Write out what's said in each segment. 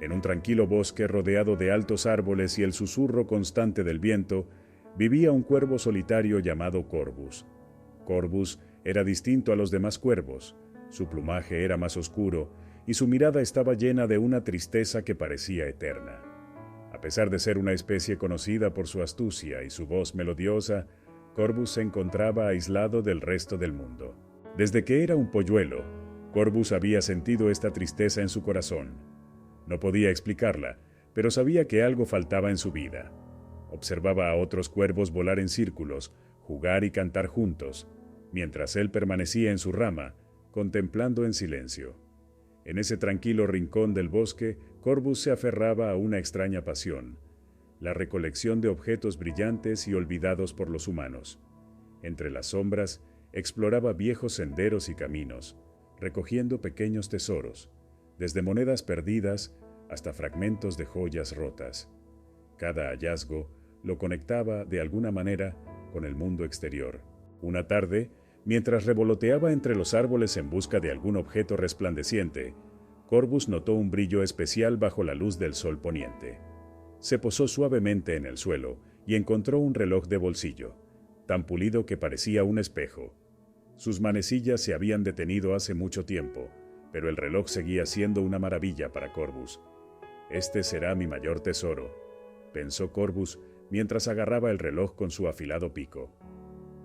En un tranquilo bosque rodeado de altos árboles y el susurro constante del viento, vivía un cuervo solitario llamado Corvus. Corvus era distinto a los demás cuervos, su plumaje era más oscuro y su mirada estaba llena de una tristeza que parecía eterna. A pesar de ser una especie conocida por su astucia y su voz melodiosa, Corvus se encontraba aislado del resto del mundo. Desde que era un polluelo, Corvus había sentido esta tristeza en su corazón. No podía explicarla, pero sabía que algo faltaba en su vida. Observaba a otros cuervos volar en círculos, jugar y cantar juntos, mientras él permanecía en su rama, contemplando en silencio. En ese tranquilo rincón del bosque, Corvus se aferraba a una extraña pasión, la recolección de objetos brillantes y olvidados por los humanos. Entre las sombras, exploraba viejos senderos y caminos, recogiendo pequeños tesoros, desde monedas perdidas hasta fragmentos de joyas rotas. Cada hallazgo lo conectaba de alguna manera con el mundo exterior. Una tarde, mientras revoloteaba entre los árboles en busca de algún objeto resplandeciente, Corvus notó un brillo especial bajo la luz del sol poniente. Se posó suavemente en el suelo y encontró un reloj de bolsillo, tan pulido que parecía un espejo. Sus manecillas se habían detenido hace mucho tiempo, pero el reloj seguía siendo una maravilla para Corvus. «Este será mi mayor tesoro», pensó Corvus mientras agarraba el reloj con su afilado pico.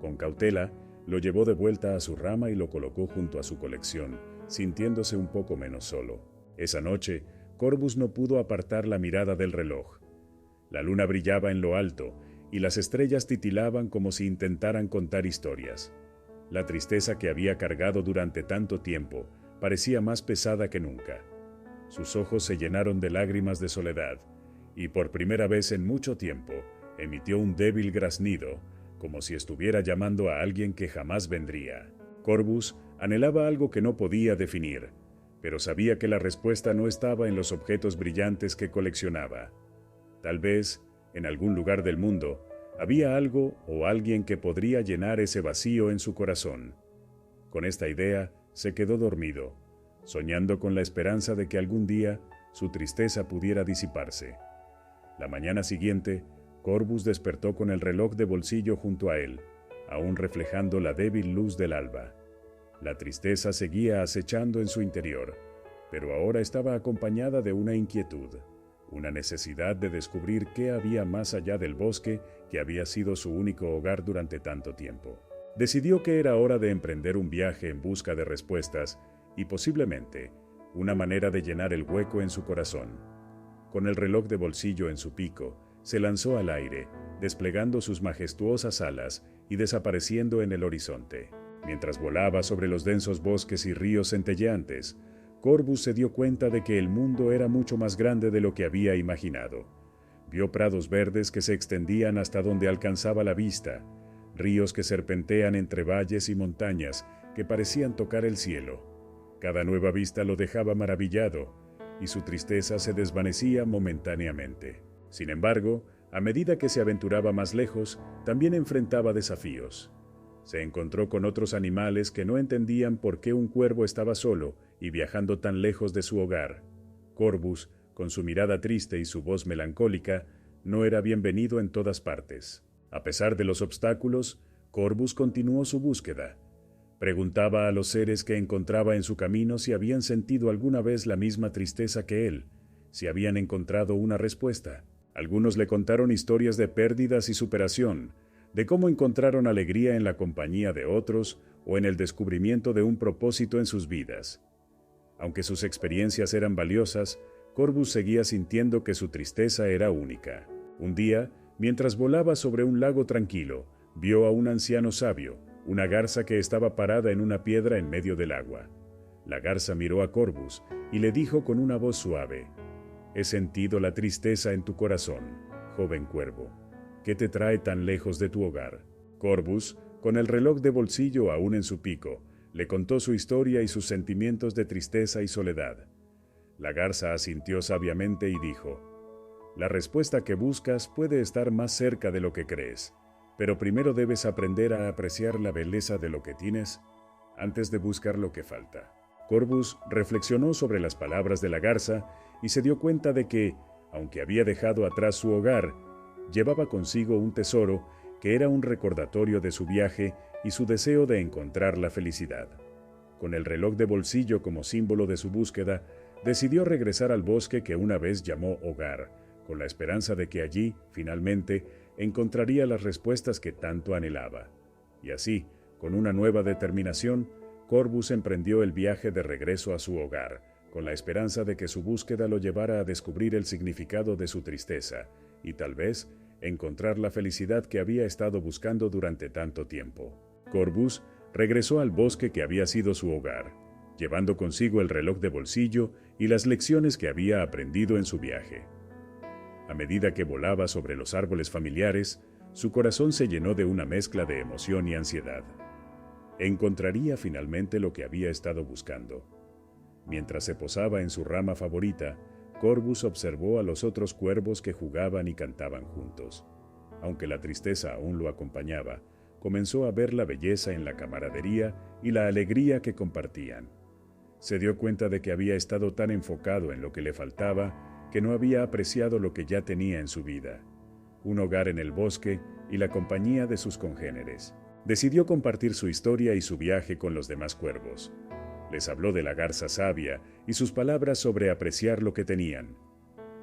Con cautela, lo llevó de vuelta a su rama y lo colocó junto a su colección, sintiéndose un poco menos solo. Esa noche, Corvus no pudo apartar la mirada del reloj. La luna brillaba en lo alto y las estrellas titilaban como si intentaran contar historias. La tristeza que había cargado durante tanto tiempo parecía más pesada que nunca. Sus ojos se llenaron de lágrimas de soledad y por primera vez en mucho tiempo emitió un débil graznido, como si estuviera llamando a alguien que jamás vendría. Corvus anhelaba algo que no podía definir, pero sabía que la respuesta no estaba en los objetos brillantes que coleccionaba. Tal vez, en algún lugar del mundo, había algo o alguien que podría llenar ese vacío en su corazón. Con esta idea, se quedó dormido, soñando con la esperanza de que algún día su tristeza pudiera disiparse. La mañana siguiente, Corvus despertó con el reloj de bolsillo junto a él, aún reflejando la débil luz del alba. La tristeza seguía acechando en su interior, pero ahora estaba acompañada de una inquietud, una necesidad de descubrir qué había más allá del bosque que había sido su único hogar durante tanto tiempo. Decidió que era hora de emprender un viaje en busca de respuestas y posiblemente una manera de llenar el hueco en su corazón. Con el reloj de bolsillo en su pico, se lanzó al aire, desplegando sus majestuosas alas y desapareciendo en el horizonte. Mientras volaba sobre los densos bosques y ríos centelleantes, Corvus se dio cuenta de que el mundo era mucho más grande de lo que había imaginado. Vio prados verdes que se extendían hasta donde alcanzaba la vista, ríos que serpentean entre valles y montañas que parecían tocar el cielo. Cada nueva vista lo dejaba maravillado, y su tristeza se desvanecía momentáneamente. Sin embargo, a medida que se aventuraba más lejos, también enfrentaba desafíos. Se encontró con otros animales que no entendían por qué un cuervo estaba solo y viajando tan lejos de su hogar. Corvus, con su mirada triste y su voz melancólica, no era bienvenido en todas partes. A pesar de los obstáculos, Corvus continuó su búsqueda. Preguntaba a los seres que encontraba en su camino si habían sentido alguna vez la misma tristeza que él, si habían encontrado una respuesta. Algunos le contaron historias de pérdidas y superación, de cómo encontraron alegría en la compañía de otros o en el descubrimiento de un propósito en sus vidas. Aunque sus experiencias eran valiosas, Corvus seguía sintiendo que su tristeza era única. Un día, mientras volaba sobre un lago tranquilo, vio a un anciano sabio, una garza que estaba parada en una piedra en medio del agua. La garza miró a Corvus y le dijo con una voz suave: «He sentido la tristeza en tu corazón, joven cuervo. ¿Qué te trae tan lejos de tu hogar?» Corvus, con el reloj de bolsillo aún en su pico, le contó su historia y sus sentimientos de tristeza y soledad. La garza asintió sabiamente y dijo: «La respuesta que buscas puede estar más cerca de lo que crees, pero primero debes aprender a apreciar la belleza de lo que tienes antes de buscar lo que falta». Corvus reflexionó sobre las palabras de la garza y se dio cuenta de que, aunque había dejado atrás su hogar, llevaba consigo un tesoro que era un recordatorio de su viaje y su deseo de encontrar la felicidad. Con el reloj de bolsillo como símbolo de su búsqueda, decidió regresar al bosque que una vez llamó hogar, con la esperanza de que allí, finalmente, encontraría las respuestas que tanto anhelaba. Y así, con una nueva determinación, Corvus emprendió el viaje de regreso a su hogar, con la esperanza de que su búsqueda lo llevara a descubrir el significado de su tristeza y tal vez encontrar la felicidad que había estado buscando durante tanto tiempo. Corvus regresó al bosque que había sido su hogar, llevando consigo el reloj de bolsillo y las lecciones que había aprendido en su viaje. A medida que volaba sobre los árboles familiares, su corazón se llenó de una mezcla de emoción y ansiedad. Encontraría finalmente lo que había estado buscando. Mientras se posaba en su rama favorita, Corvus observó a los otros cuervos que jugaban y cantaban juntos. Aunque la tristeza aún lo acompañaba, comenzó a ver la belleza en la camaradería y la alegría que compartían. Se dio cuenta de que había estado tan enfocado en lo que le faltaba que no había apreciado lo que ya tenía en su vida: un hogar en el bosque y la compañía de sus congéneres. Decidió compartir su historia y su viaje con los demás cuervos. Les habló de la garza sabia y sus palabras sobre apreciar lo que tenían.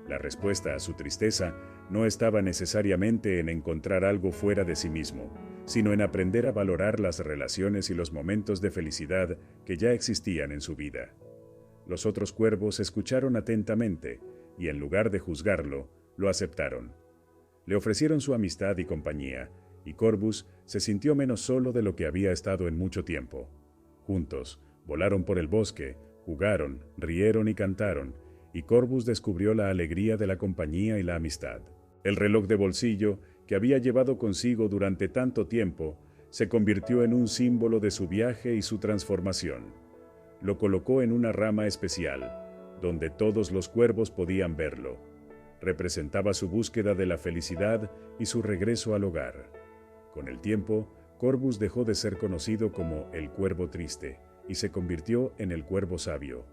La respuesta a su tristeza no estaba necesariamente en encontrar algo fuera de sí mismo, sino en aprender a valorar las relaciones y los momentos de felicidad que ya existían en su vida. Los otros cuervos escucharon atentamente y, en lugar de juzgarlo, lo aceptaron. Le ofrecieron su amistad y compañía, y Corvus se sintió menos solo de lo que había estado en mucho tiempo. Juntos, volaron por el bosque, jugaron, rieron y cantaron, y Corvus descubrió la alegría de la compañía y la amistad. El reloj de bolsillo, que había llevado consigo durante tanto tiempo, se convirtió en un símbolo de su viaje y su transformación. Lo colocó en una rama especial, donde todos los cuervos podían verlo. Representaba su búsqueda de la felicidad y su regreso al hogar. Con el tiempo, Corvus dejó de ser conocido como el cuervo triste y se convirtió en el cuervo sabio.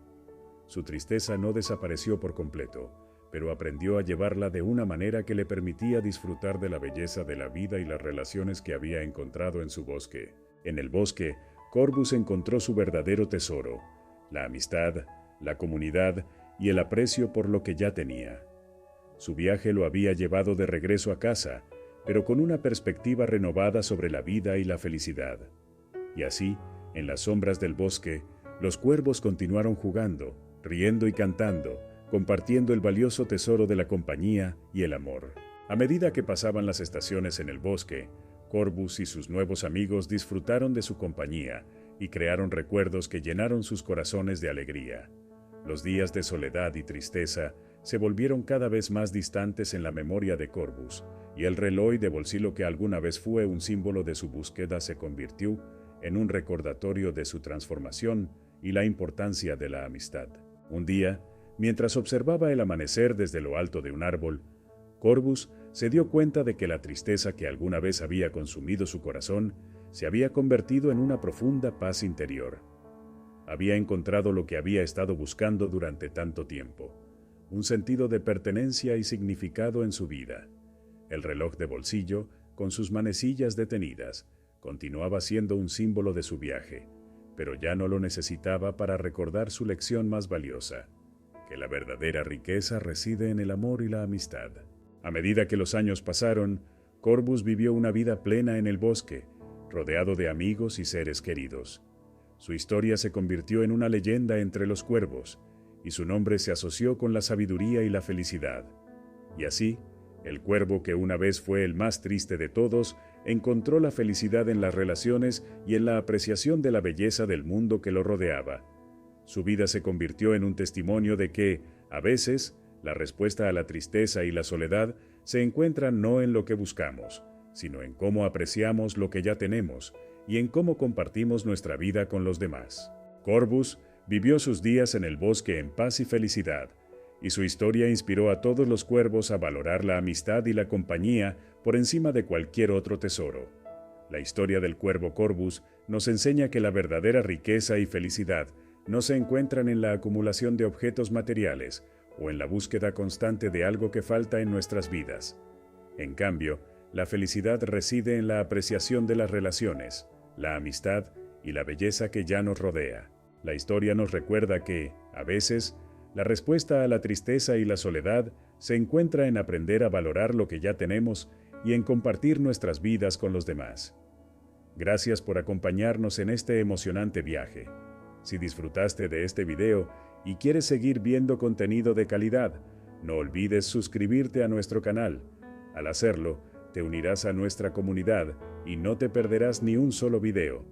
Su tristeza no desapareció por completo, pero aprendió a llevarla de una manera que le permitía disfrutar de la belleza de la vida y las relaciones que había encontrado en su bosque. En el bosque, Corvus encontró su verdadero tesoro: la amistad, la comunidad y el aprecio por lo que ya tenía. Su viaje lo había llevado de regreso a casa, pero con una perspectiva renovada sobre la vida y la felicidad. Y así, en las sombras del bosque, los cuervos continuaron jugando, riendo y cantando, compartiendo el valioso tesoro de la compañía y el amor. A medida que pasaban las estaciones en el bosque, Corvus y sus nuevos amigos disfrutaron de su compañía y crearon recuerdos que llenaron sus corazones de alegría. Los días de soledad y tristeza se volvieron cada vez más distantes en la memoria de Corvus, y el reloj de bolsillo que alguna vez fue un símbolo de su búsqueda se convirtió en un recordatorio de su transformación y la importancia de la amistad. Un día, mientras observaba el amanecer desde lo alto de un árbol, Corvus se dio cuenta de que la tristeza que alguna vez había consumido su corazón se había convertido en una profunda paz interior. Había encontrado lo que había estado buscando durante tanto tiempo: un sentido de pertenencia y significado en su vida. El reloj de bolsillo, con sus manecillas detenidas, continuaba siendo un símbolo de su viaje, pero ya no lo necesitaba para recordar su lección más valiosa: que la verdadera riqueza reside en el amor y la amistad. A medida que los años pasaron, Corvus vivió una vida plena en el bosque, rodeado de amigos y seres queridos. Su historia se convirtió en una leyenda entre los cuervos, y su nombre se asoció con la sabiduría y la felicidad. Y así, el cuervo que una vez fue el más triste de todos, encontró la felicidad en las relaciones y en la apreciación de la belleza del mundo que lo rodeaba. Su vida se convirtió en un testimonio de que, a veces, la respuesta a la tristeza y la soledad se encuentra no en lo que buscamos, sino en cómo apreciamos lo que ya tenemos y en cómo compartimos nuestra vida con los demás. Corvus vivió sus días en el bosque en paz y felicidad, y su historia inspiró a todos los cuervos a valorar la amistad y la compañía por encima de cualquier otro tesoro. La historia del cuervo Corvus nos enseña que la verdadera riqueza y felicidad no se encuentran en la acumulación de objetos materiales o en la búsqueda constante de algo que falta en nuestras vidas. En cambio, la felicidad reside en la apreciación de las relaciones, la amistad y la belleza que ya nos rodea. La historia nos recuerda que, a veces, la respuesta a la tristeza y la soledad se encuentra en aprender a valorar lo que ya tenemos y en compartir nuestras vidas con los demás. Gracias por acompañarnos en este emocionante viaje. Si disfrutaste de este video y quieres seguir viendo contenido de calidad, no olvides suscribirte a nuestro canal. Al hacerlo, te unirás a nuestra comunidad y no te perderás ni un solo video.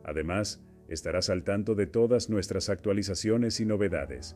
Además, estarás al tanto de todas nuestras actualizaciones y novedades.